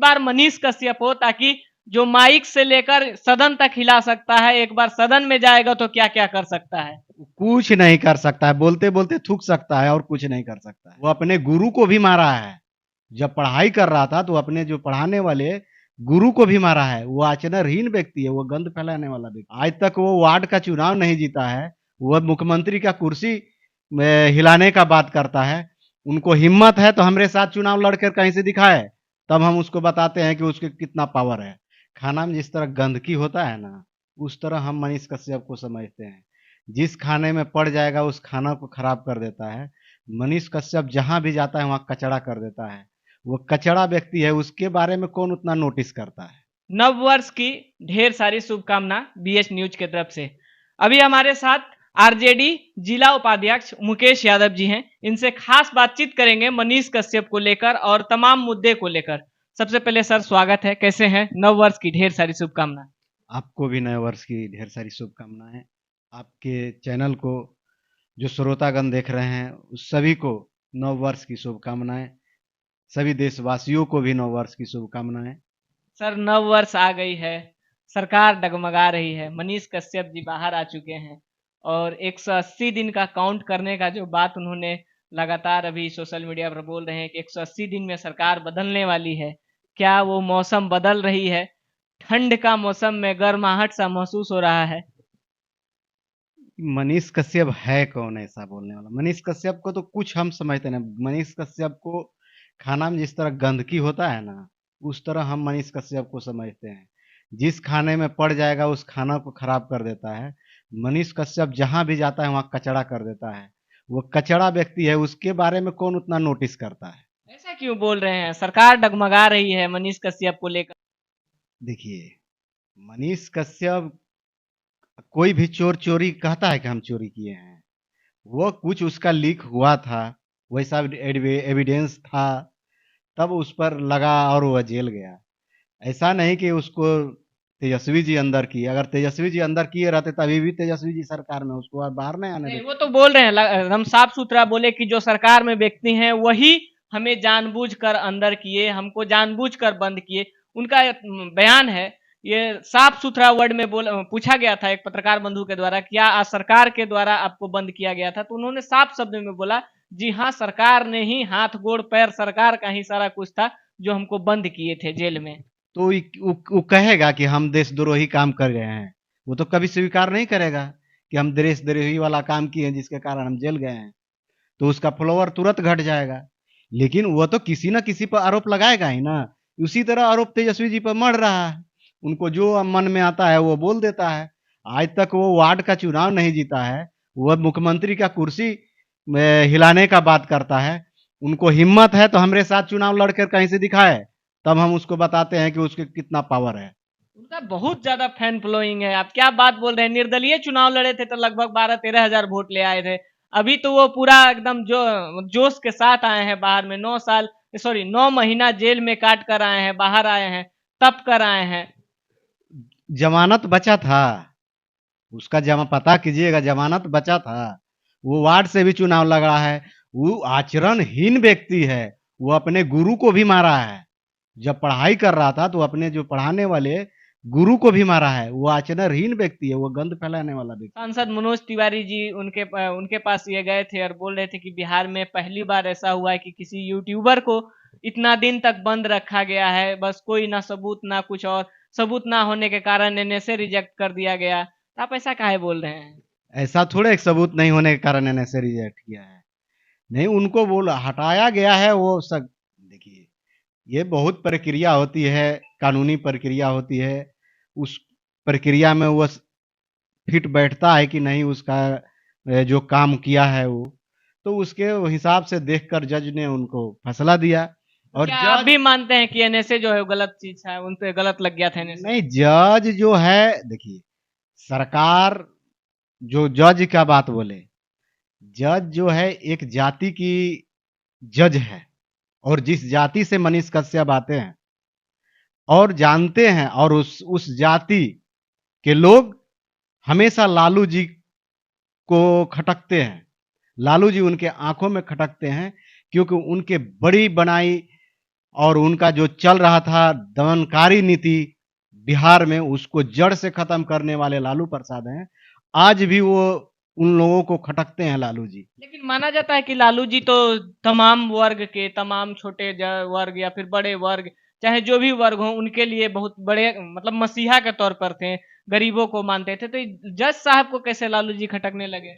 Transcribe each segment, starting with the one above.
बार मनीष कश्यप हो, ताकि जो माइक से लेकर सदन तक हिला सकता है, एक बार सदन में जाएगा तो क्या क्या कर सकता है। कुछ नहीं कर सकता है, बोलते बोलते थूक सकता है और कुछ नहीं कर सकता है। वो अपने गुरु को भी मारा है, जब पढ़ाई कर रहा था तो अपने जो पढ़ाने वाले गुरु को भी मारा है। वो आचरणहीन व्यक्ति है, वो गंद फैलाने वाला व्यक्ति। आज तक वो वार्ड का चुनाव नहीं जीता है, वह मुख्यमंत्री का कुर्सी में हिलाने का बात करता है। उनको हिम्मत है तो हमारे साथ चुनाव लड़कर कहीं से दिखाए, तब हम उसको बताते हैं कि उसके कितना पावर है। खाना में जिस तरह गंदगी होता है ना, उस तरह हम मनीष कश्यप को समझते हैं। जिस खाने में पड़ जाएगा उस खाना को खराब कर देता है। मनीष कश्यप जहां भी जाता है वहां कचरा कर देता है। वो कचरा व्यक्ति है, उसके बारे में कौन उतना नोटिस करता है। नव वर्ष की ढेर सारी शुभकामना बीएच न्यूज की तरफ से। अभी हमारे साथ आरजेडी जिला उपाध्यक्ष मुकेश यादव जी हैं, इनसे खास बातचीत करेंगे मनीष कश्यप को लेकर और तमाम मुद्दे को लेकर। सबसे पहले सर स्वागत है, कैसे हैं? नव वर्ष की ढेर सारी शुभकामना। आपको भी नए वर्ष की ढेर सारी शुभकामनाएं। आपके चैनल को जो श्रोतागण देख रहे हैं उस सभी को नव वर्ष की शुभकामनाएं। सभी देशवासियों को भी नव वर्ष की शुभकामनाएं। सर नव वर्ष आ गई है, सरकार डगमगा रही है, मनीष कश्यप जी बाहर आ चुके हैं और 180 दिन का काउंट करने का जो बात उन्होंने लगातार अभी सोशल मीडिया पर बोल रहे हैं कि 180 दिन में सरकार बदलने वाली है। क्या वो मौसम बदल रही है? ठंड का मौसम में गर्माहट सा महसूस हो रहा है। मनीष कश्यप है कौन ऐसा बोलने वाला? मनीष कश्यप को तो कुछ हम समझते नहीं। मनीष कश्यप को खाना में जिस तरह गंदगी होता है ना, उस तरह हम मनीष कश्यप को समझते हैं। जिस खाने में पड़ जाएगा उस खाना को खराब कर देता है। मनीष कश्यप जहां भी जाता है वहां कचरा कर देता है। वो कचरा व्यक्ति है, उसके बारे में कौन उतना नोटिस करता है। ऐसा क्यों बोल रहे हैं? सरकार डगमगा रही है मनीष कश्यप को लेकर। देखिए, मनीष कश्यप कोई भी चोर चोरी कहता है कि हम चोरी किए हैं। वो कुछ उसका लीक हुआ था, वैसा एविडेंस था, तब उस पर लगा और वह जेल गया। ऐसा नहीं कि उसको तेजस्वी जी अंदर किए। अगर तेजस्वी जी अंदर किए रहते तभी भी तेजस्वी जी सरकार में, उसको बाहर नहीं आने नहीं, देते। वो तो बोल रहे हैं, हम साफ सुथरा बोले कि जो सरकार में व्यक्ति हैं वही हमें जानबूझकर अंदर किए, हमको जानबूझकर बंद किए। उनका बयान है, ये साफ सुथरा वर्ड में पूछा गया था एक पत्रकार बंधु के द्वारा, क्या आज सरकार के द्वारा आपको बंद किया गया था? तो उन्होंने साफ शब्द में बोला, जी हाँ, सरकार ने ही, हाथ गोड़ पैर सरकार का ही सारा कुछ था जो हमको बंद किए थे जेल में। तो वो कहेगा कि हम देशद्रोही काम कर गए हैं। वो तो कभी स्वीकार नहीं करेगा कि हम देशद्रोही वाला काम किए हैं जिसके कारण हम जेल गए हैं। तो उसका फॉलोवर तुरंत घट जाएगा। लेकिन वो तो किसी ना किसी पर आरोप लगाएगा ही ना। उसी तरह आरोप तेजस्वी जी पर मढ़ रहा है। उनको जो मन में आता है वो बोल देता है। आज तक वो वार्ड का चुनाव नहीं जीता है, वह मुख्यमंत्री का कुर्सी में हिलाने का बात करता है। उनको हिम्मत है तो हमारे साथ चुनाव लड़कर कहीं से दिखाए, तब हम उसको बताते हैं कि उसके कितना पावर है। उनका बहुत ज्यादा फैन फॉलोइंग है। आप क्या बात बोल रहे हैं? निर्दलीय चुनाव लड़े थे तो लगभग 12-13 हजार वोट ले आए थे। अभी तो वो पूरा एकदम जो जोश के साथ आए हैं बाहर में। 9 महीना जेल में काट कर आए हैं, बाहर आए हैं, तप कर आए हैं। जमानत बचा था, उसका पता कीजिएगा, जमानत बचा था। वो वार्ड से भी चुनाव लड़ रहा है। वो आचरणहीन व्यक्ति है, वो अपने गुरु को भी मारा है। जब पढ़ाई कर रहा था तो अपने जो पढ़ाने वाले गुरु को भी मारा है। वो आचरणहीन व्यक्ति है, वो गंद फैलाने वाला व्यक्ति। सांसद मनोज तिवारी जी उनके पास ये गए थे और बोल रहे थे कि बिहार में पहली बार ऐसा हुआ है कि किसी यूट्यूबर को इतना दिन तक बंद रखा गया है, बस कोई ना सबूत ना कुछ, और सबूत ना होने के कारण एनएसए रिजेक्ट कर दिया गया। आप ऐसा काहे बोल रहे हैं? ऐसा थोड़े एक सबूत नहीं होने के कारण एनएसए रिजेक्ट किया है। नहीं, उनको बोला हटाया गया है वो सब। देखिए, ये बहुत प्रक्रिया होती है, कानूनी प्रक्रिया होती है। उस प्रक्रिया में वो फिट बैठता है कि नहीं, उसका जो काम किया है वो, तो उसके हिसाब से देखकर जज ने उनको फैसला दिया। और क्या आप जज भी मानते हैं कि एनएसए जो है गलत चीज है, उन पे गलत लग गया था एनएसए? नहीं, जज जो है, देखिए, सरकार जो जज का बात बोले, जज जो है एक जाति की जज है। और जिस जाति से मनीष कश्यप आते हैं और जानते हैं, और उस जाति के लोग हमेशा लालू जी को खटकते हैं। लालू जी उनके आंखों में खटकते हैं, क्योंकि उनके बड़ी बनाई और उनका जो चल रहा था दमनकारी नीति बिहार में, उसको जड़ से खत्म करने वाले लालू प्रसाद हैं। आज भी वो उन लोगों को खटकते हैं लालू जी। लेकिन माना जाता है कि लालू जी तो तमाम वर्ग के, तमाम छोटे वर्ग या फिर बड़े वर्ग, चाहे जो भी वर्ग हो, उनके लिए बहुत बड़े मतलब मसीहा के तौर पर थे, गरीबों को मानते थे। तो जज साहब को कैसे लालू जी खटकने लगे?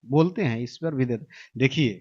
बोलते हैं इस पर भी देते। देखिए,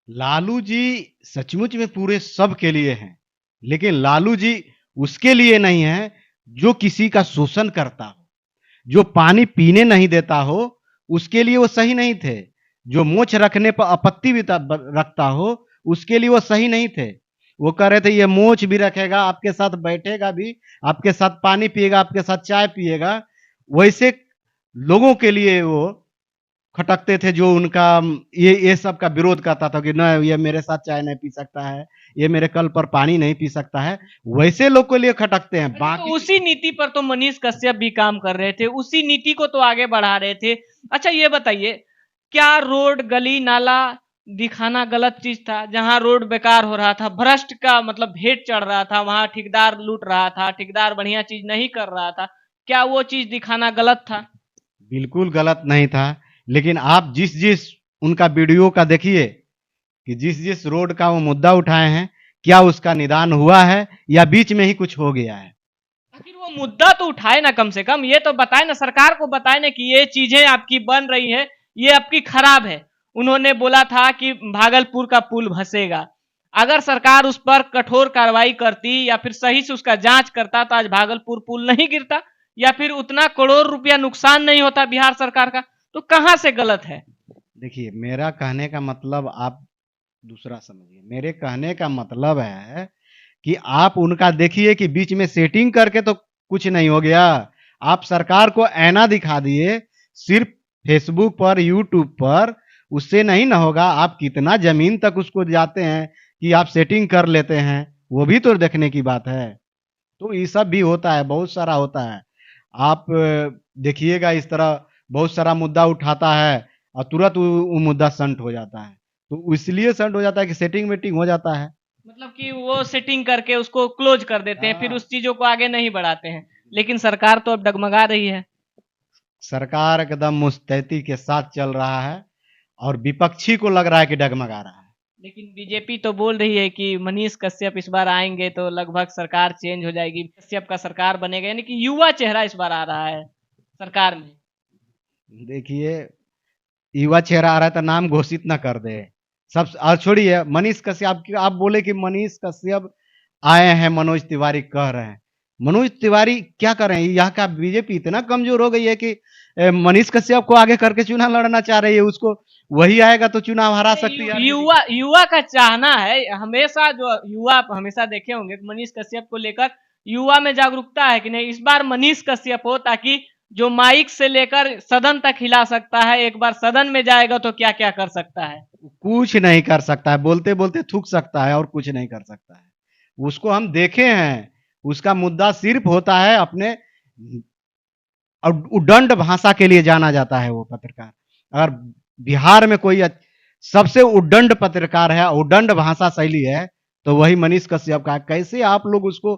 लालू जी सचमुच में पूरे सब के लिए हैं, लेकिन लालू जी उसके लिए नहीं है जो किसी का शोषण करता हो, जो पानी पीने नहीं देता हो, उसके लिए वो सही नहीं थे। जो मोछ रखने पर आपत्ति भी रखता हो, उसके लिए वो सही नहीं थे। वो कह रहे थे ये मोछ भी रखेगा, आपके साथ बैठेगा भी, आपके साथ पानी पिएगा, आपके साथ चाय पिएगा, वैसे लोगों के लिए वो खटकते थे जो उनका ये सब का विरोध करता था कि ना ये मेरे साथ चाय नहीं पी सकता है, ये मेरे कल पर पानी नहीं पी सकता है, वैसे लोग के लिए खटकते हैं। तो बाकी उसी नीति पर तो मनीष कश्यप भी काम कर रहे थे, उसी नीति को तो आगे बढ़ा रहे थे। अच्छा ये बताइए, क्या रोड गली नाला दिखाना गलत चीज था? जहां रोड बेकार हो रहा था, भ्रष्ट का मतलब भेंट चढ़ रहा था, वहां ठेकेदार लूट रहा था, ठेकेदार बढ़िया चीज नहीं कर रहा था, क्या वो चीज दिखाना गलत था? बिल्कुल गलत नहीं था, लेकिन आप जिस जिस उनका वीडियो का देखिए कि जिस जिस रोड का वो मुद्दा उठाए हैं, क्या उसका निदान हुआ है या बीच में ही कुछ हो गया है? आखिर वो मुद्दा तो उठाए ना, कम से कम ये तो बताए ना, सरकार को बताए ना कि ये चीजें आपकी बन रही है, ये आपकी खराब है। उन्होंने बोला था कि भागलपुर का पुल धंसेगा। अगर सरकार उस पर कठोर कार्रवाई करती या फिर सही से उसका जांच करता तो आज भागलपुर पुल नहीं गिरता, या फिर उतना करोड़ रुपया नुकसान नहीं होता बिहार सरकार का। तो कहां से गलत है? देखिए, मेरा कहने का मतलब आप दूसरा समझिए। मेरे कहने का मतलब है कि आप उनका देखिए कि बीच में सेटिंग करके तो कुछ नहीं हो गया। आप सरकार को ऐना दिखा दिए सिर्फ फेसबुक पर, यूट्यूब पर, उससे नहीं ना होगा। आप कितना जमीन तक उसको जाते हैं कि आप सेटिंग कर लेते हैं, वो भी तो देखने की बात है। तो ये सब भी होता है, बहुत सारा होता है। आप देखिएगा इस तरह बहुत सारा मुद्दा उठाता है और तुरंत वो मुद्दा संट हो जाता है। तो इसलिए संट हो जाता है कि सेटिंग वेटिंग हो जाता है। मतलब कि वो सेटिंग करके उसको क्लोज कर देते हैं, फिर हाँ, उस चीजों को आगे नहीं बढ़ाते हैं। लेकिन सरकार तो अब डगमगा रही है। सरकार एकदम मुस्तैदी के साथ चल रहा है और विपक्षी को लग रहा है कि डगमगा रहा है। लेकिन बीजेपी तो बोल रही है कि मनीष कश्यप इस बार आएंगे तो लगभग सरकार चेंज हो जाएगी, कश्यप का सरकार बनेगा, यानी कि युवा चेहरा इस बार आ रहा है सरकार में। देखिए, युवा चेहरा आ रहा है तो नाम घोषित ना कर दे। सब और छोड़िए मनीष कश्यप की, आप बोले कि मनीष कश्यप आए हैं, मनोज तिवारी कह रहे हैं। मनोज तिवारी क्या कर रहे हैं? यहाँ का बीजेपी इतना कमजोर हो गई है कि मनीष कश्यप को आगे करके चुनाव लड़ना चाह रही है। उसको वही आएगा तो चुनाव हरा सकती है। युवा युवा का चाहना है हमेशा, जो युवा आप हमेशा देखे होंगे मनीष कश्यप को लेकर युवा में जागरूकता है कि नहीं, इस बार मनीष कश्यप हो, ताकि जो माइक से लेकर सदन तक हिला सकता है, एक बार सदन में जाएगा तो क्या क्या कर सकता है। कुछ नहीं कर सकता है, बोलते बोलते थूक सकता है और कुछ नहीं कर सकता है। उसको हम देखे हैं। उसका मुद्दा सिर्फ होता है अपने और उद्दंड भाषा के लिए जाना जाता है वो पत्रकार। अगर बिहार में कोई सबसे उद्दंड पत्रकार है, उद्दंड भाषा शैली है, तो वही मनीष कश्यप का है। कैसे आप लोग उसको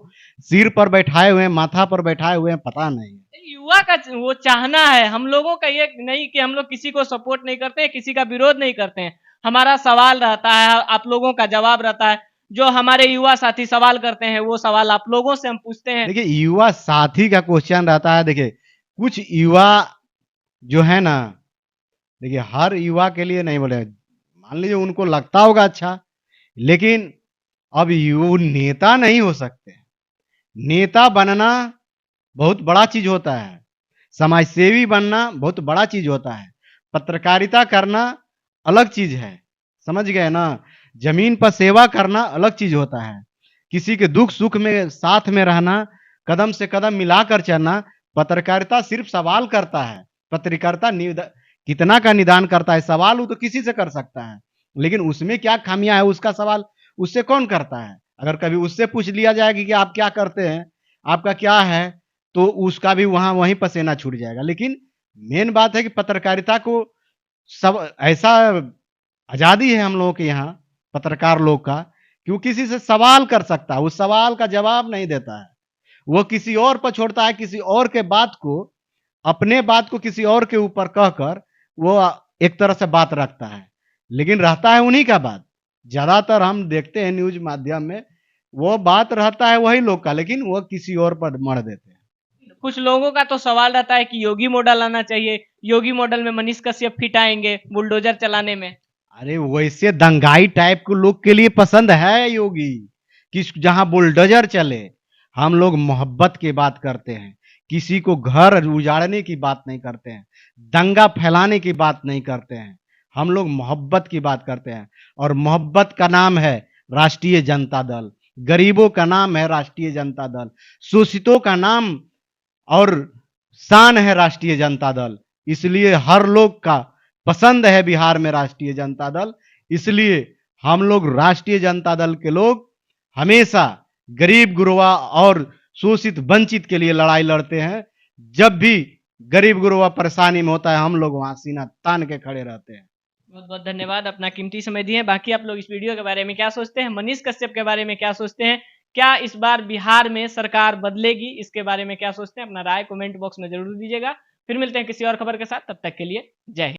सिर पर बैठाए हुए हैं, माथा पर बैठाए हुए हैं, पता नहीं। युवा का वो चाहना है। हम लोगों का ये नहीं कि हम लोग किसी को सपोर्ट नहीं करते हैं, किसी का विरोध नहीं करते हैं। हमारा सवाल रहता है, आप लोगों का जवाब रहता है। जो हमारे युवा साथी सवाल करते हैं वो सवाल आप लोगों से हम पूछते हैं। देखिए, युवा साथी का क्वेश्चन रहता है। देखिए, कुछ युवा जो है ना, देखिए हर युवा के लिए नहीं बोले, मान लीजिए उनको लगता होगा अच्छा, लेकिन अब यू नेता नहीं हो सकते। नेता बनना बहुत बड़ा चीज होता है, समाज सेवी बनना बहुत बड़ा चीज होता है, पत्रकारिता करना अलग चीज है। समझ गए ना? जमीन पर सेवा करना अलग चीज होता है। किसी के दुख सुख में साथ में रहना, कदम से कदम मिलाकर चलना। पत्रकारिता सिर्फ सवाल करता है। पत्रकारिता कितना का निदान करता है? सवाल वो तो किसी से कर सकता है, लेकिन उसमें क्या खामियां है उसका सवाल उससे कौन करता है? अगर कभी उससे पूछ लिया जाएगा कि आप क्या करते हैं, आपका क्या है, तो उसका भी वहीं पसीना छूट जाएगा। लेकिन मेन बात है कि पत्रकारिता को सब ऐसा आजादी है हम लोगों के यहाँ पत्रकार लोग का कि वो किसी से सवाल कर सकता है, उस सवाल का जवाब नहीं देता है। वो किसी और पर छोड़ता है, किसी और के बात को, अपने बात को किसी और के ऊपर कहकर वो एक तरह से बात रखता है, लेकिन रहता है उन्हीं का बात। ज्यादातर हम देखते हैं न्यूज माध्यम में, वो बात रहता है वही लोग का, लेकिन वो किसी और पर मर देते हैं। कुछ लोगों का तो सवाल रहता है कि योगी मॉडल आना चाहिए, योगी मॉडल में मनीष कश्यप फिट आएंगे बुलडोजर चलाने में। अरे वैसे दंगाई टाइप के लोग के लिए पसंद है योगी, कि जहां बुलडोजर चले। हम लोग मोहब्बत की बात करते हैं, किसी को घर उजाड़ने की बात नहीं करते हैं, दंगा फैलाने की बात नहीं करते हैं। हम लोग मोहब्बत की बात करते हैं, और मोहब्बत का नाम है राष्ट्रीय जनता दल, गरीबों का नाम है राष्ट्रीय जनता दल, शोषितों का नाम और शान है राष्ट्रीय जनता दल। इसलिए हर लोग का पसंद है बिहार में राष्ट्रीय जनता दल। इसलिए हम लोग राष्ट्रीय जनता दल के लोग हमेशा गरीब गुरबा और शोषित वंचित के लिए लड़ाई लड़ते हैं। जब भी गरीब गुरबा परेशानी में होता है, हम लोग वहां सीना तान के खड़े रहते हैं। बहुत बहुत धन्यवाद अपना कीमती समय दिए। बाकी आप लोग इस वीडियो के बारे में क्या सोचते हैं, मनीष कश्यप के बारे में क्या सोचते हैं, क्या इस बार बिहार में सरकार बदलेगी, इसके बारे में क्या सोचते हैं, अपना राय कमेंट बॉक्स में जरूर दीजिएगा। फिर मिलते हैं किसी और खबर के साथ, तब तक के लिए जय हिंद।